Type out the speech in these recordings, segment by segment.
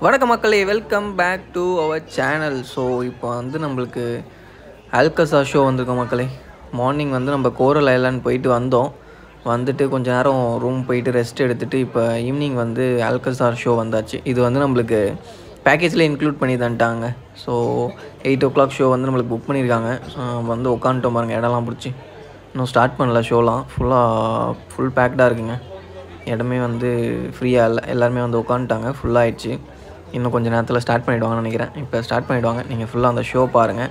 வணக்கம் மக்களே, welcome back to our channel. So இப்போ வந்து நம்மளுக்கு அல்கசார் ஷோ வந்திருக்கோம் மக்களே. மார்னிங் வந்து நம்ம கோரல் ஐலாண்ட் போயிட்டு வந்துட்டு கொஞ்சம் நேரம் ரூம் போயிட்டு ரெஸ்ட் எடுத்துகிட்டு இப்போ ஈவினிங் வந்து அல்கசார் ஷோ வந்தாச்சு. இது வந்து நம்மளுக்கு பேக்கேஜில் இன்க்ளூட் பண்ணி தந்துட்டாங்க. ஸோ 8 o'clock ஷோ வந்து நம்மளுக்கு புக் பண்ணியிருக்காங்க. வந்து உட்காந்துட்டோம் பாருங்கள், இடம்லாம் பிடிச்சி. இன்னும் ஸ்டார்ட் பண்ணல ஷோலாம். ஃபுல் பேக்டாக இருக்குங்க. இடமே வந்து ஃப்ரீயாக இல்லை, எல்லாருமே வந்து உட்காந்துட்டாங்க, ஃபுல்லாகிடுச்சு. இன்னும் கொஞ்சம் நேரத்தில் ஸ்டார்ட் பண்ணிவிடுவாங்கன்னு நினைக்கிறேன். இப்போ ஸ்டார்ட் பண்ணிவிடுவாங்க. நீங்கள் ஃபுல்லாக அந்த ஷோ பாருங்கள்.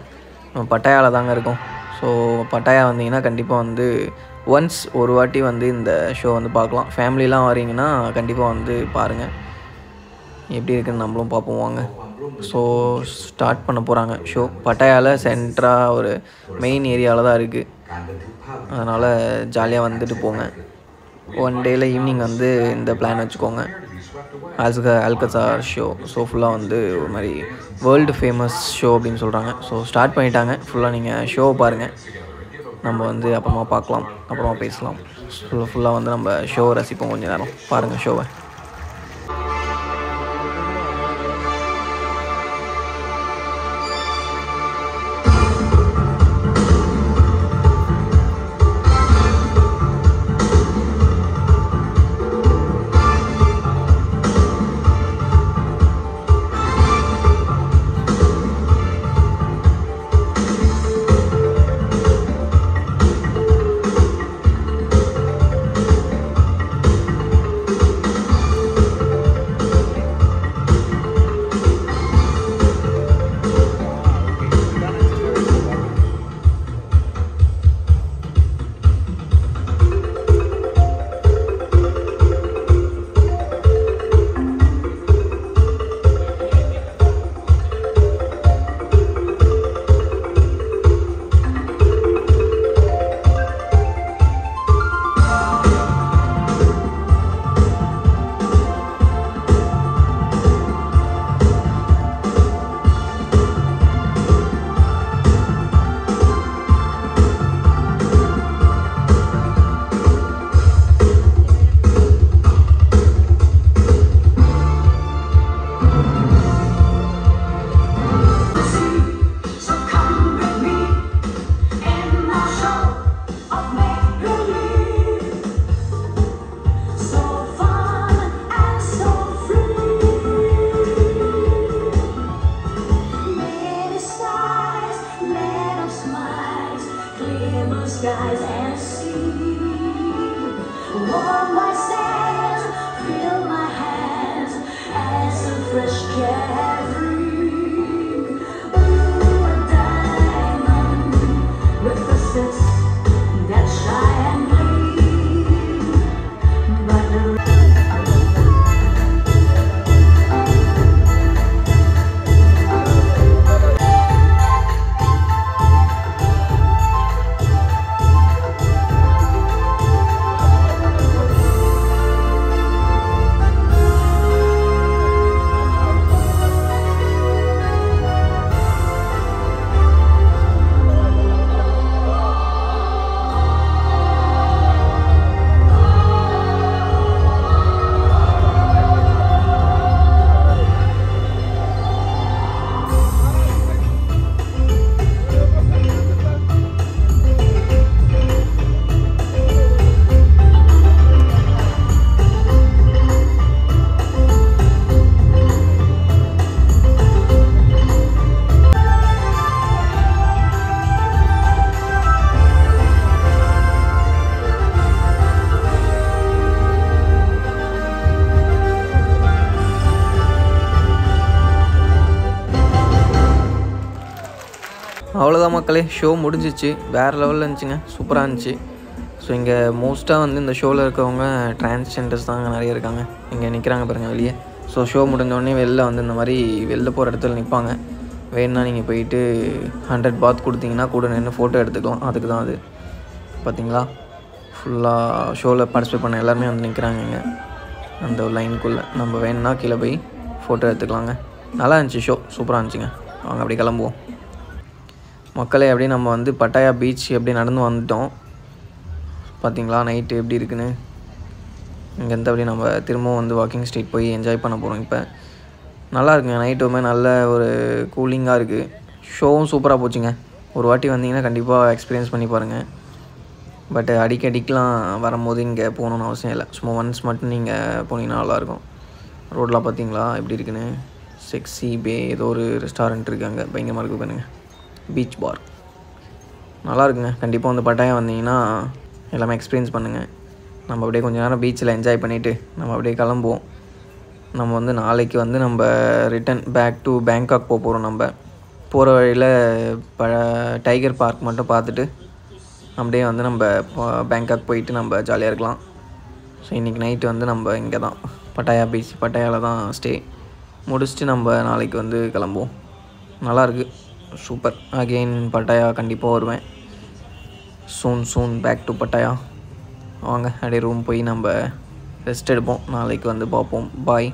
நம்ம பட்டாயாவில் தாங்க இருக்கோம். ஸோ பட்டாயா வந்தீங்கன்னா கண்டிப்பாக வந்து ஒன்ஸ் ஒரு வாட்டி வந்து இந்த ஷோ வந்து பார்க்கலாம். ஃபேமிலிலாம் வரீங்கன்னா கண்டிப்பாக வந்து பாருங்கள், எப்படி இருக்குன்னு நம்மளும் பார்ப்போம் வாங்க. ஸோ ஸ்டார்ட் பண்ண போகிறாங்க ஷோ. பட்டாயாவில் சென்டராக ஒரு மெயின் ஏரியாவில் தான் இருக்குது. அதனால் ஜாலியாக வந்துட்டு போங்க. ஒன் டேயில் ஈவினிங் வந்து இந்த பிளான் வச்சுக்கோங்க, அல்கசார் ஷோ. ஸோ ஃபுல்லாக வந்து ஒரு மாதிரி வேர்ல்டு ஃபேமஸ் ஷோ அப்படின்னு சொல்கிறாங்க. ஸோ ஸ்டார்ட் பண்ணிட்டாங்க. ஃபுல்லாக நீங்கள் ஷோவை பாருங்கள், நம்ம வந்து அப்புறமா பார்க்கலாம், அப்புறமா பேசலாம். ஃபுல்லாக வந்து நம்ம ஷோவை ரசிப்போம். கொஞ்சம் நேரம் பாருங்கள் ஷோவை. Skies and sea, warm my sands, fill my hands as a fresh carefree. Ooh, a diamond with facets that shine and gleam, but the அவ்வளோதான் மக்களே, ஷோ முடிஞ்சிச்சு. வேறு லெவலில் இருந்துச்சுங்க, சூப்பராக இருந்துச்சு. ஸோ இங்கே மோஸ்ட்டாக வந்து இந்த ஷோவில் இருக்கவங்க டிரான்ஸ்ஜெண்டர்ஸ் தாங்க நிறைய இருக்காங்க. இங்கே நிற்கிறாங்க பாருங்கள் வெளியே. ஸோ ஷோ முடிஞ்சோடனே வெளில வந்து இந்த மாதிரி வெளில போகிற இடத்துல நிற்பாங்க. வேணுன்னா நீங்கள் போயிட்டு 100 பாத் கொடுத்தீங்கன்னா கூட நின்று ஃபோட்டோ எடுத்துக்கலாம். அதுக்கு தான் அது. பார்த்தீங்களா, ஃபுல்லாக ஷோவில் பார்ட்டிசிபேட் பண்ண எல்லாருமே வந்து நிற்கிறாங்க இங்கே அந்த லைனுக்குள்ளே. நம்ம வேணுன்னா கீழே போய் ஃபோட்டோ எடுத்துக்கலாங்க. நல்லா இருந்துச்சு ஷோ, சூப்பராக இருந்துச்சுங்க. வாங்க அப்படி கிளம்புவோம் மக்களே. அப்படியே நம்ம வந்து பட்டாயா பீச் எப்படி நடந்து வந்துட்டோம். பார்த்தீங்களா நைட்டு எப்படி இருக்குன்னு. இங்கேருந்து அப்படியே நம்ம திரும்பவும் வந்து வாக்கிங் ஸ்ட்ரீட் போய் என்ஜாய் பண்ண போகிறோம். இப்போ நல்லா இருக்குங்க. நைட்டுமே நல்ல ஒரு கூலிங்காக இருக்குது. ஷோவும் சூப்பராக போச்சுங்க. ஒரு வாட்டி வந்தீங்கன்னா கண்டிப்பாக எக்ஸ்பீரியன்ஸ் பண்ணி பாருங்கள். பட் அடிக்கடிக்கெலாம் வரும்போது இங்கே போகணுன்னு அவசியம் இல்லை. சும்மா ஒன்ஸ் மட்டும் நீங்கள் போனீங்கன்னா நல்லாயிருக்கும். ரோடெலாம் பார்த்தீங்களா எப்படி இருக்குன்னு. செக்ஸி பே ஏதோ ஒரு ரெஸ்டாரண்ட் இருக்குது அங்கே, பயங்கரமாக இருக்குது பாருங்க. பீச் பார் நல்லா இருக்குங்க. கண்டிப்பாக வந்து பட்டாயா வந்தீங்கன்னா எல்லாமே எக்ஸ்பீரியன்ஸ் பண்ணுங்கள். நம்ம அப்படியே கொஞ்சம் நேரம் பீச்சில் என்ஜாய் பண்ணிவிட்டு நம்ம அப்படியே கிளம்புவோம். நம்ம வந்து நாளைக்கு வந்து நம்ம ரிட்டன் பேக் டு பேங்காக் போக போகிறோம். நம்ம போகிற வழியில் டைகர் பார்க் மட்டும் பார்த்துட்டு அப்படியே வந்து நம்ம பேங்காக் போயிட்டு நம்ம ஜாலியாக இருக்கலாம். ஸோ இன்றைக்கி நைட்டு வந்து நம்ம இங்கே தான் பட்டாயா பீச், பட்டாயாவில் தான் ஸ்டே முடிச்சுட்டு நம்ம நாளைக்கு வந்து கிளம்புவோம். நல்லாயிருக்கு, சூப்பர். அகெயின் பட்டாயா கண்டிப்பாக வருவேன். சூன் பேக் டு பட்டாயா. வாங்க அப்படியே ரூம் போய் நம்ம ரெஸ்ட் எடுப்போம். நாளைக்கு வந்து பார்ப்போம். பாய்.